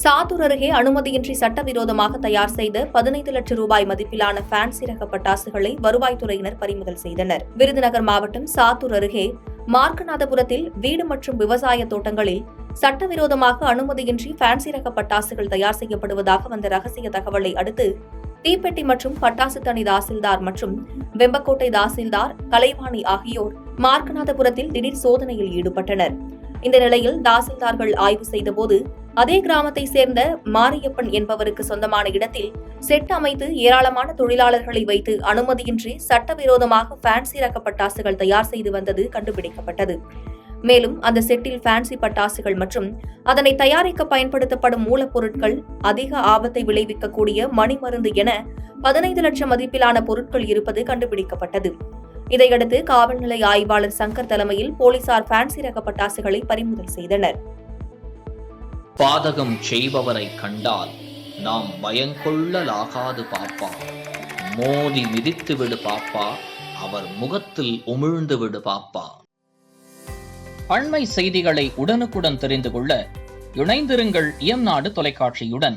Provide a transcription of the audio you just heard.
சாத்தூர் அருகே அனுமதியின்றி சட்டவிரோதமாக தயார் செய்த 15 லட்சம் ரூபாய் மதிப்பிலான ஃபேன்சி ரக பட்டாசுகளை வருவாய்த்துறையினர் பறிமுதல் செய்தனர். விருதுநகர் மாவட்டம் சாத்தூர் அருகே மார்க்கநாதபுரத்தில் வீடு மற்றும் விவசாய தோட்டங்களில் சட்டவிரோதமாக அனுமதியின்றி ஃபேன்சி ரக பட்டாசுகள் தயார் செய்யப்படுவதாக வந்த ரகசிய தகவலை அடுத்து தீப்பெட்டி மற்றும் பட்டாசு தனி தாசில்தார் மற்றும் வெம்பக்கோட்டை தாசில்தார் கலைவாணி ஆகியோர் மார்க்கநாதபுரத்தில் திடீர் சோதனையில் ஈடுபட்டனர். இந்த நிலையில் தாசில்தார்கள் ஆய்வு செய்தபோது அதே கிராமத்தை சேர்ந்த மாரியப்பன் என்பவருக்கு சொந்தமான இடத்தில் செட் அமைத்து ஏராளமான தொழிலாளர்களை வைத்து அனுமதியின்றி சட்டவிரோதமாக ஃபேன்சி ரக பட்டாசுகள் தயார் செய்து வந்தது கண்டுபிடிக்கப்பட்டது. மேலும் அந்த செட்டில் ஃபேன்சி பட்டாசுகள் மற்றும் அதனை தயாரிக்க பயன்படுத்தப்படும் மூலப்பொருட்கள் அதிக ஆபத்தை விளைவிக்கக்கூடிய மணிமருந்து என 15 லட்சம் மதிப்பிலான பொருட்கள் இருப்பது கண்டுபிடிக்கப்பட்டது. இதையடுத்து காவல் நிலைய ஆய்வாளர் சங்கர் தலைமையில் போலீசார் ஃபேன்சி ரக பட்டாசுகளை பறிமுதல் செய்தனர். பாதகம் செய்பவரை கண்டால் நாம் பயங்கொள்ளலாகாது பாப்பா, மோதி மிதித்து விடு பாப்பா, அவர் முகத்தில் உமிழ்ந்து விடு பாப்பா. அண்மை செய்திகளை உடனுக்குடன் தெரிந்து கொள்ள இணைந்திருங்கள் இயம்நாடு தொலைக்காட்சியுடன்.